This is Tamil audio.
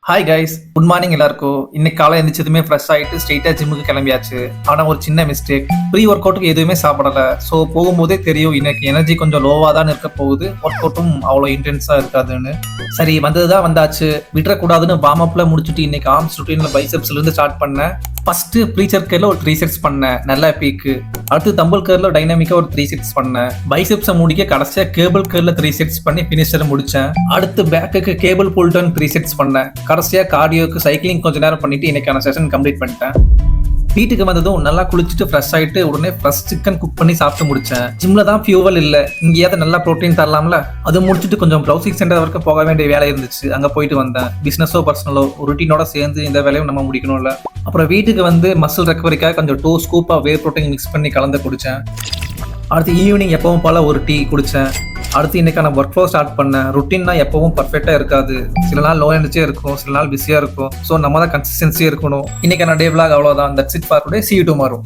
ஹாய் கைஸ், குட் மார்னிங் எல்லாருக்கும். இன்னைக்கு காலை எழுந்திரிச்சதுமே ஃப்ரெஷ் ஆகிட்டு ஸ்ட்ரெயிட்டாக ஜிம்முக்கு கிளம்பியாச்சு. ஆனால் ஒரு சின்ன மிஸ்டேக், ப்ரீ ஒர்க் அவுட்டுக்கு எதுவுமே சாப்பிடல. ஸோ போகும்போதே தெரியும் இன்னைக்கு எனர்ஜி கொஞ்சம் லோவாக தான் இருக்க போகுது, ஒர்க் அவுட்டும் அவ்வளோ இன்டென்ஸாக இருக்காதுன்னு. சரி, வந்தது தான் வந்தாச்சு, விட்டுறக்கூடாதுன்னு வார்ம் அப்பில் முடிச்சுட்டு இன்னைக்கு ஆர்ம்ஸ் ரொட்டீனில் பைசெப்ஸ்லேருந்து ஸ்டார்ட் பண்ணேன். ஃபர்ஸ்ட் ப்ரீச்சர் கேர்ல ஒரு 3 செட்ஸ் பண்ணேன், நல்லா பீக்கு. அடுத்து தம்பிள் கேர்ல டைனாமிக்கா ஒரு 3 செட்ஸ் பண்ணேன். பைசெப்ஸை முடிக்க கடைசியா கேபிள் கேர்ல 3 செட்ஸ் பண்ணி ஃபினிஷரை முடிச்சேன். அடுத்து பேக்குக்கு கேபிள் புல் டவுன் 3 செட்ஸ் பண்ணேன். கடைசியா கார்டியோக்கு சைக்கிளிங் கொஞ்ச நேரம் பண்ணிட்டு இன்னைக்கான செஷன் கம்ப்ளீட் பண்ணிட்டேன். வீட்டுக்கு வந்ததும் நல்லா குளிச்சுட்டு ஃப்ரெஷ் ஆயிட்டு உடனே ஃப்ரெஷ் சிக்கன் குக் பண்ணி சாப்பிட்டு முடிச்சேன். ஜிம்ல தான் ஃபியூவல் இல்ல, இங்கேயாவது நல்லா ப்ரோட்டீன் தரலாம்ல. அது முடிச்சுட்டு கொஞ்சம் ப்ரௌசிங் சென்டர் வரைக்கும் போக வேண்டிய வேலை இருந்துச்சு, அங்க போயிட்டு வந்தேன். பிசினஸோ பர்சனலோ ரொட்டீனோட சேர்ந்து இந்த வேலையும் நம்ம முடிக்கணும்ல. அப்புறம் வீட்டுக்கு வந்து மசில் ரெக்கவரிக்காக கொஞ்சம் 2 ஸ்கூப்பா வே ப்ரோட்டீன் மிக்ஸ் பண்ணி கலந்து குடிச்சேன். அடுத்து ஈவினிங் எப்பவும் போல ஒரு டீ குடிச்சேன். அடுத்து இன்னைக்கான ஒர்க் ஃப்ளோ ஸ்டார்ட் பண்ணேன். ருட்டீன்னா எப்பவும் பர்ஃபெக்டா இருக்காது, சில நாள் லோ எனர்ஜியா இருக்கும், சில நாள் பிஸியா இருக்கும். ஸோ நம்ம தான் கன்சிஸ்டன்சியா இருக்கணும். இன்னைக்கான டே விலாக் அவ்வளோதான். That's it for today. see you tomorrow.